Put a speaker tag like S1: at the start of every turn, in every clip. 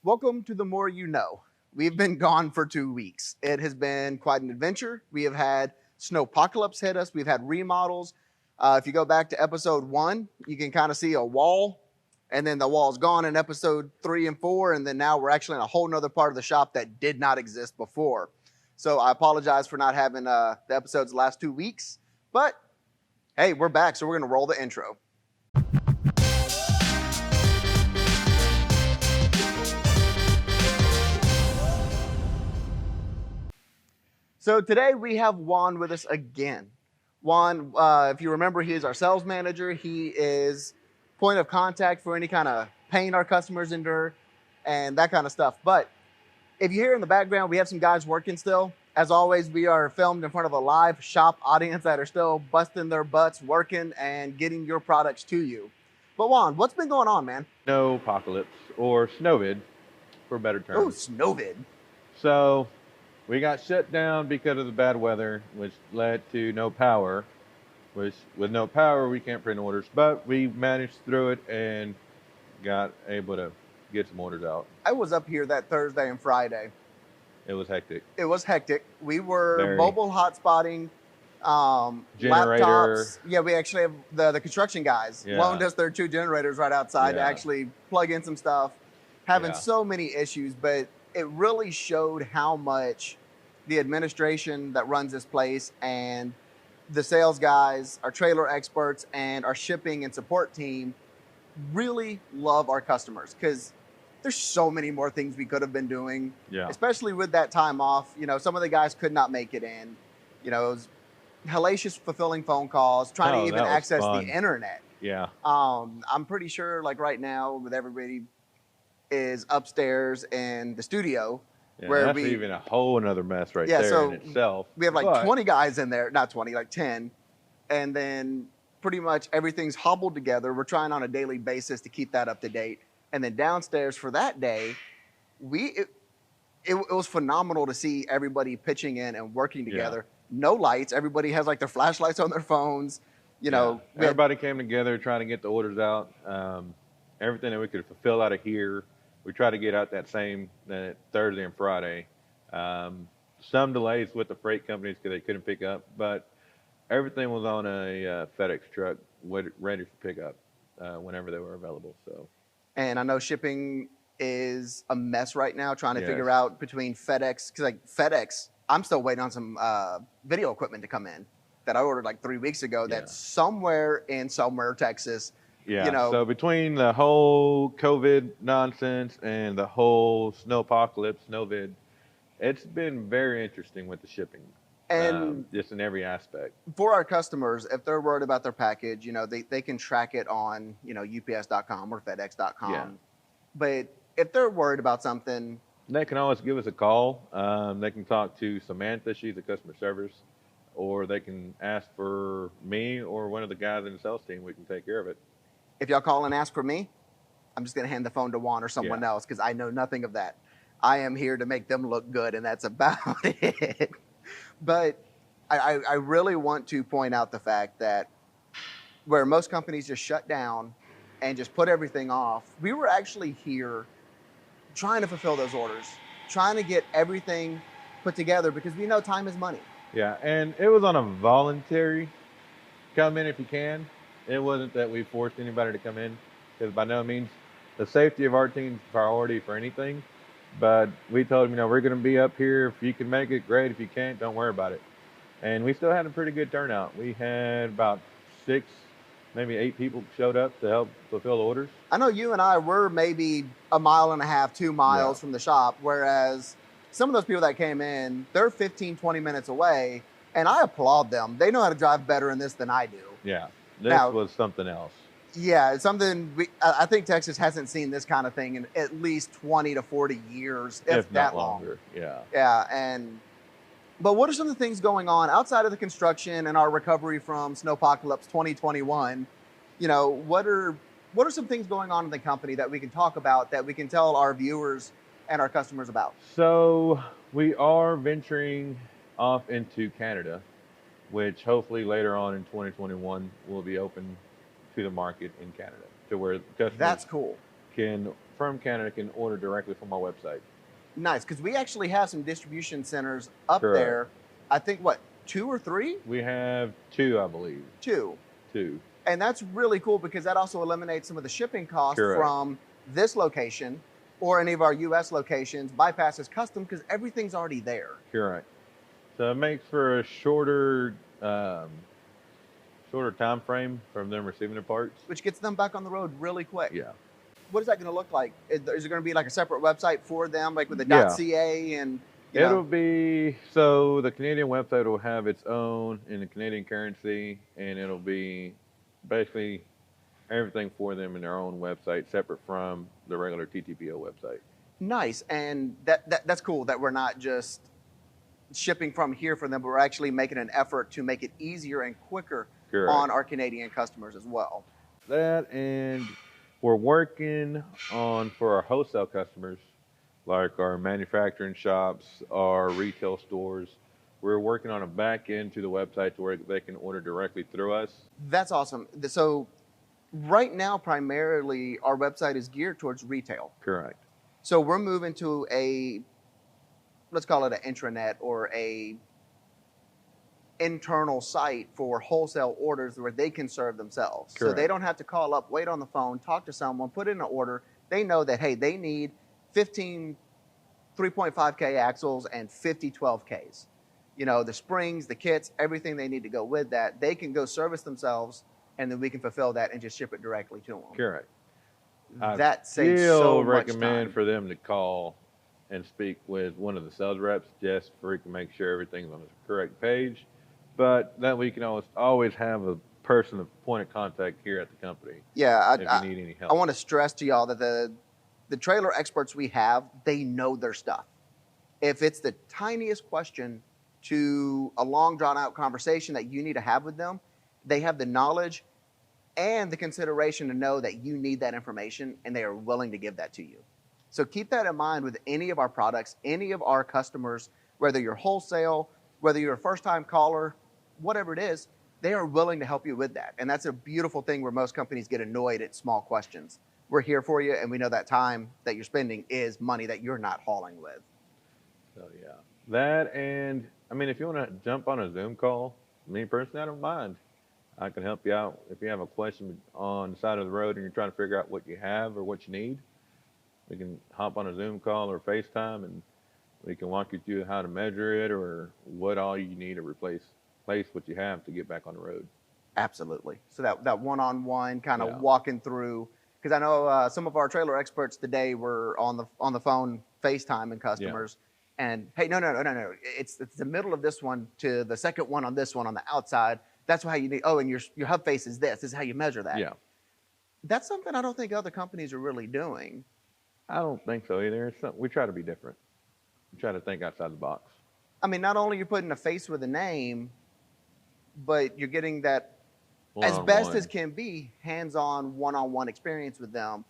S1: welcome to the More You Know. We've been gone for 2 weeks. It has been quite an adventure. We have had snowpocalypse hit us. We've had remodels. If you go back to episode 1, you can kind of see a wall, and then the wall's gone in episode 3 and 4, and then now we're actually in a whole nother part of the shop that did not exist before. So I apologize for not having the episodes the last 2 weeks, but hey, we're back, so we're going to roll the intro. So today we have Juan with us again. Juan, if you remember, he is our sales manager. He is point of contact for any kind of pain our customers endure and that kind of stuff. But if you hear in the background, we have some guys working still. As always, we are filmed in front of a live shop audience that are still busting their butts, working and getting your products to you. But Juan, what's been going on, man?
S2: Snowpocalypse, or snowvid, for a better term.
S1: Oh, snowvid.
S2: So we got shut down because of the bad weather, which led to no power. Which, with no power, we can't print orders. But we managed through it and got able to get some orders out.
S1: I was up here that Thursday and Friday.
S2: It was hectic.
S1: It was hectic. We were
S2: Very.
S1: mobile hotspotting,
S2: Generator.
S1: laptops. Yeah, we actually have the construction guys
S2: Yeah.
S1: loaned us their 2 generators right outside to
S2: Yeah.
S1: actually plug in some stuff. Having
S2: Yeah.
S1: so many issues, but it really showed how much the administration that runs this place and the sales guys, our trailer experts, and our shipping and support team really love our customers, because there's so many more things we could have been doing,
S2: Yeah.
S1: especially with that time off. You know, some of the guys could not make it in. You know, it was hellacious fulfilling phone calls, trying to even
S2: that was
S1: access
S2: fun.
S1: the internet.
S2: Yeah.
S1: I'm pretty sure, like right now, with everybody is upstairs in the studio,
S2: Yeah,
S1: where
S2: that's even a whole another mess right there
S1: so
S2: in itself.
S1: we have like
S2: But
S1: 20 guys in there, not 20, like 10, and then pretty much everything's hobbled together. We're trying on a daily basis to keep that up to date. And then downstairs for that day, it was phenomenal to see everybody pitching in and working together. No lights. Everybody has like their flashlights on their phones. You know,
S2: everybody came together trying to get the orders out. Everything that we could fulfill out of here, we tried to get out that Thursday and Friday. Some delays with the freight companies because they couldn't pick up, but everything was on a FedEx truck ready for pickup whenever they were available. So.
S1: And I know shipping is a mess right now, trying to
S2: Yes.
S1: figure out between FedEx, because like FedEx, I'm still waiting on some video equipment to come in that I ordered like 3 weeks ago. That's somewhere in Somewhere, Texas.
S2: Yeah.
S1: You know,
S2: So between the whole COVID nonsense and the whole snowpocalypse, snowvid, it's been very interesting with the shipping.
S1: and
S2: Just in every aspect.
S1: for our customers, if they're worried about their package, you know, they can track it on, you know, UPS.com or FedEx.com.
S2: Yeah.
S1: But if they're worried about something,
S2: They can always give us a call. They can talk to Samantha, she's a customer service, or they can ask for me or one of the guys in the sales team. We can take care of it.
S1: if y'all call and ask for me, I'm just going to hand the phone to Juan or someone else, because I know nothing of that. I am here to make them look good, and that's about it. But I really want to point out the fact that where most companies just shut down and just put everything off, we were actually here trying to fulfill those orders, trying to get everything put together, because we know time is money.
S2: Yeah, and it was on a voluntary come in if you can. It wasn't that we forced anybody to come in, because by no means the safety of our team's priority for anything. But we told them, you know, we're going to be up here. If you can make it, great. If you can't, don't worry about it. And we still had a pretty good turnout. We had about 6, maybe 8 people showed up to help fulfill orders.
S1: I know you and I were maybe 1.5 miles, 2 miles from the shop, whereas some of those people that came in, they're 15, 20 minutes away, and I applaud them. They know how to drive better in this than I do.
S2: Yeah, this was something else.
S1: Yeah, it's something I think Texas hasn't seen this kind of thing in at least 20 to 40 years, if that
S2: not longer. Yeah.
S1: Yeah, but what are some of the things going on outside of the construction and our recovery from Snowpocalypse 2021? You know, what are some things going on in the company that we can talk about, that we can tell our viewers and our customers about?
S2: So we are venturing off into Canada, which hopefully later on in 2021 will be open to the market in Canada, to where customers
S1: That's cool.
S2: can from Canada can order directly from our website.
S1: Nice, because we actually have some distribution centers up
S2: Correct.
S1: there. I think, what, 2 or 3?
S2: We have 2, I believe.
S1: 2.
S2: 2.
S1: And that's really cool because that also eliminates some of the shipping costs
S2: Correct.
S1: from this location or any of our U.S. locations, bypasses custom because everything's already there.
S2: Correct. So it makes for a shorter time frame from them receiving their parts.
S1: Which gets them back on the road really quick.
S2: Yeah.
S1: What is that going to look like? Is it going to be like a separate website for them, like with the
S2: Yeah.
S1: .ca and...
S2: It'll be, so the Canadian website will have its own in the Canadian currency, and it'll be basically everything for them in their own website, separate from the regular TTPO website.
S1: Nice, and that's cool that we're not just shipping from here for them, but we're actually making an effort to make it easier and quicker
S2: Correct.
S1: on our Canadian customers as well.
S2: That, and we're working on, for our wholesale customers, like our manufacturing shops, our retail stores, we're working on a back end to the website to where they can order directly through us.
S1: That's awesome. So right now, primarily, our website is geared towards retail.
S2: Correct.
S1: So we're moving to a, let's call it an intranet or a internal site for wholesale orders where they can serve themselves.
S2: Correct.
S1: So they don't have to call up, wait on the phone, talk to someone, put in an order. They know that, hey, they need 15 3.5K axles and 50 12Ks. You know, the springs, the kits, everything they need to go with that. They can go service themselves, and then we can fulfill that and just ship it directly to them.
S2: Correct.
S1: That saves so much
S2: recommend
S1: time.
S2: for them to call and speak with one of the sales reps just so we can make sure everything's on the correct page. But that we can always have a person, a point of contact here at the company.
S1: Yeah,
S2: if you need any help.
S1: I want to stress to y'all that the trailer experts we have, they know their stuff. If it's the tiniest question to a long drawn out conversation that you need to have with them, they have the knowledge and the consideration to know that you need that information, and they are willing to give that to you. So keep that in mind with any of our products, any of our customers, whether you're wholesale, whether you're a first time caller, whatever it is, they are willing to help you with that. And that's a beautiful thing where most companies get annoyed at small questions. We're here for you, and we know that time that you're spending is money that you're not hauling with.
S2: So yeah, that, and I mean, if you want to jump on a Zoom call, me personally, I don't mind. I can help you out. If you have a question on the side of the road and you're trying to figure out what you have or what you need, we can hop on a Zoom call or FaceTime, and we can walk you through how to measure it or what all you need to replace what you have to get back on the road.
S1: Absolutely. So that one-on-one kind of
S2: Yeah.
S1: walking through, because I know some of our trailer experts today were on the phone FaceTiming customers, and hey, no, it's the middle of this one to the second one on this one on the outside. That's how you need. Oh, and your hub face is this. This is how you measure that.
S2: Yeah.
S1: That's something I don't think other companies are really doing.
S2: I don't think so either. We try to be different. We try to think outside the box.
S1: I mean, not only you're putting a face with a name, but you're getting that as best as can be hands-on, one-on-one experience with them,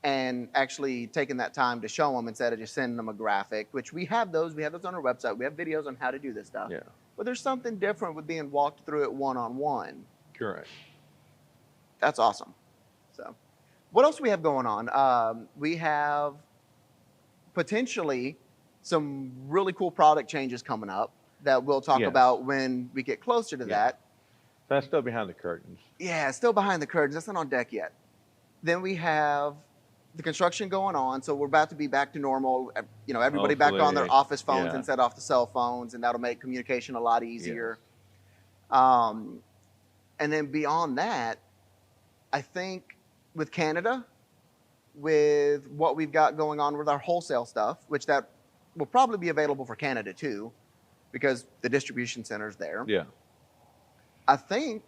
S1: and actually taking that time to show them instead of just sending them a graphic, which we have those. We have those on our website. We have videos on how to do this stuff.
S2: Yeah.
S1: But there's something different with being walked through it one-on-one.
S2: Correct.
S1: That's awesome. So what else do we have going on? We have potentially some really cool product changes coming up that we'll talk about when we get closer to that.
S2: That's still behind the curtains.
S1: Yeah, still behind the curtains. That's not on deck yet. Then we have the construction going on, so we're about to be back to normal. You know, everybody back on their office phones instead off the cell phones, and that'll make communication a lot easier. And then beyond that, I think with Canada, with what we've got going on with our wholesale stuff, which that will probably be available for Canada too, because the distribution center's there.
S2: Yeah.
S1: I think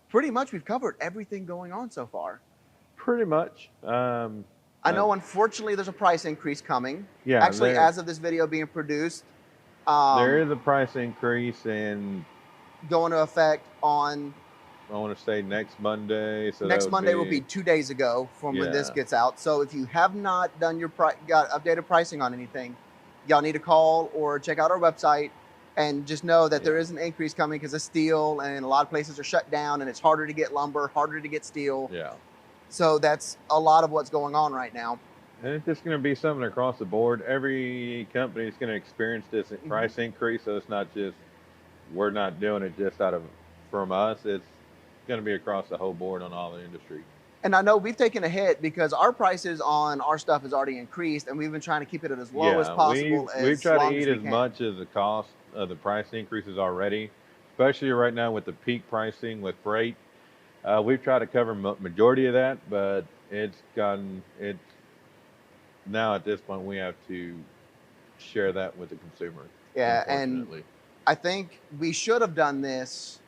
S1: pretty much we've covered everything going on so far.
S2: Pretty much.
S1: I know, unfortunately, there's a price increase coming.
S2: Yeah.
S1: Actually, as of this video being produced,
S2: there is a price increase in
S1: going to effect on,
S2: I want to say next Monday. So
S1: next Monday will be 2 days ago from when this gets out. So if you have not done your got updated pricing on anything, y'all need to call or check out our website and just know that there is an increase coming because of steel, and a lot of places are shut down and it's harder to get lumber, harder to get steel.
S2: Yeah.
S1: So that's a lot of what's going on right now.
S2: And it's just going to be something across the board. Every company is going to experience this price increase, so it's not just we're not doing it just out of from us. It's going to be across the whole board on all the industry.
S1: And I know we've taken a hit because our prices on our stuff has already increased, and we've been trying to keep it as low as possible.
S2: We've tried to
S1: long
S2: eat
S1: we
S2: as
S1: can.
S2: much as the cost of the price increases already, especially right now with the peak pricing with freight. We've tried to cover majority of that, but it's now at this point we have to share that with the consumer.
S1: Yeah, and I think we should have done this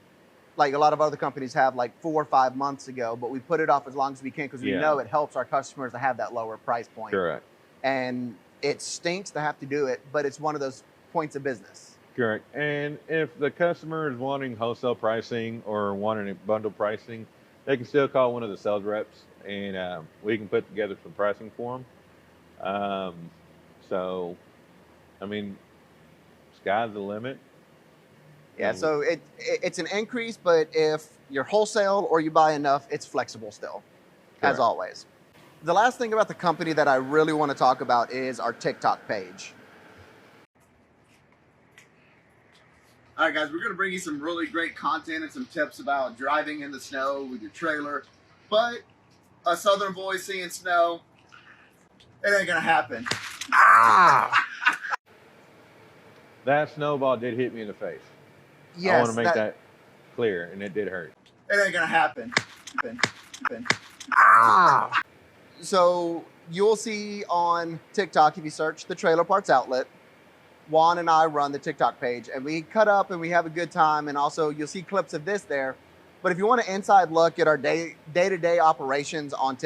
S1: like a lot of other companies have like 4 or 5 months ago, but we put it off as long as we can because we know it helps our customers to have that lower price point.
S2: Correct.
S1: And it stinks to have to do it, but it's one of those points of business.
S2: Correct. And if the customer is wanting wholesale pricing or wanting bundle pricing, they can still call one of the sales reps, and we can put together some pricing for them. So, I mean, sky's the limit.
S1: Yeah, so it's an increase, but if you're wholesale or you buy enough, it's flexible still, as always. The last thing about the company that I really want to talk about is our TikTok page. All right, guys, we're going to bring you some really great content and some tips about driving in the snow with your trailer. But a Southern boy seeing snow, it ain't going to happen. Ah!
S2: That snowball did hit me in the face.
S1: Yes,
S2: I want to make that clear, and it did hurt.
S1: It ain't going to happen. Ah! So you'll see on TikTok, if you search the Trailer Parts Outlet, Juan and I run the TikTok page, and we cut up and we have a good time. And also you'll see clips of this there. But if you want an inside look at our day-to-day operations on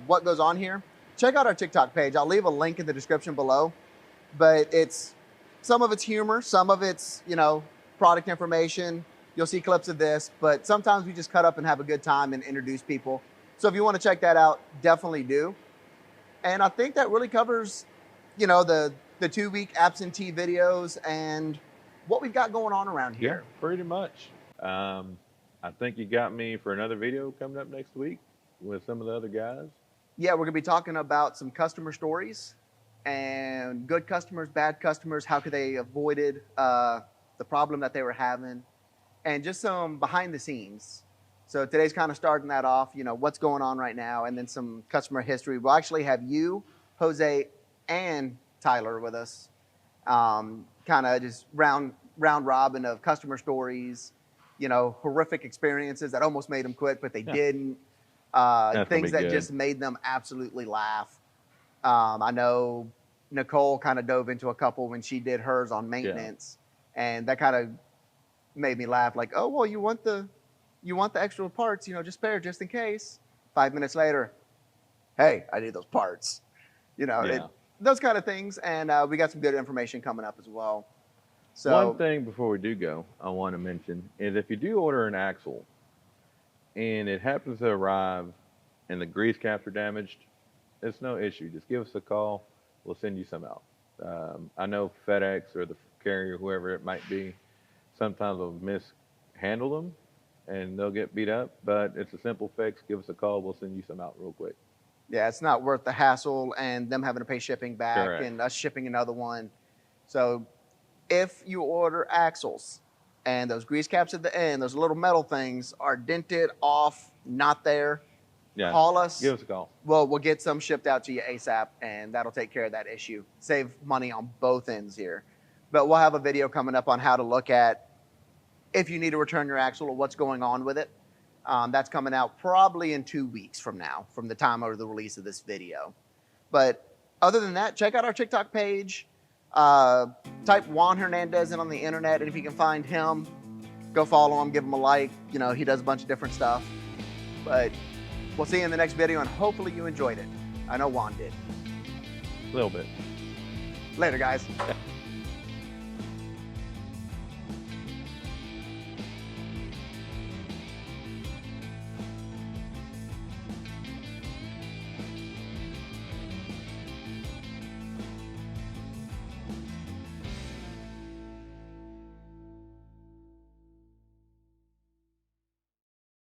S1: what goes on here, check out our TikTok page. I'll leave a link in the description below. But some of it's humor, some of it's, product information. You'll see clips of this, but sometimes we just cut up and have a good time and introduce people. So if you want to check that out, definitely do. And I think that really covers, the 2-week absentee videos and what we've got going on around here.
S2: Yeah, pretty much. I think you got me for another video coming up next week with some of the other guys.
S1: Yeah, we're going to be talking about some customer stories and good customers, bad customers, how could they avoided the problem that they were having, and just some behind the scenes. So today's kind of starting that off, what's going on right now, and then some customer history. We'll actually have you, Jose, and Tyler with us, kind of just round robin of customer stories, horrific experiences that almost made them quit, but they didn't. Things that just made them absolutely laugh. I know Nicole kind of dove into a couple when she did hers on maintenance, and that kind of made me laugh. Like, oh well, you want the extra parts, just spare just in case. 5 minutes later, hey, I need those parts. Those kind of things, and we got some good information coming up as well. So
S2: one thing before we do go, I want to mention is if you do order an axle and it happens to arrive and the grease caps are damaged, it's no issue. Just give us a call. We'll send you some out. I know FedEx or the carrier, whoever it might be, sometimes will mishandle them and they'll get beat up, but it's a simple fix. Give us a call. We'll send you some out real quick.
S1: Yeah, it's not worth the hassle and them having to pay shipping back and us shipping another one. So if you order axles and those grease caps at the end, those little metal things are dented off, not there, call us.
S2: Give us a call.
S1: Well, we'll get some shipped out to you ASAP, and that'll take care of that issue. Save money on both ends here. But we'll have a video coming up on how to look at if you need to return your axle or what's going on with it. That's coming out probably in 2 weeks from now, from the time of the release of this video. But other than that, check out our TikTok page. Type Juan Hernandez in on the internet, and if you can find him, go follow him, give him a like. He does a bunch of different stuff. But we'll see you in the next video, and hopefully you enjoyed it. I know Juan did.
S2: A little bit.
S1: Later, guys.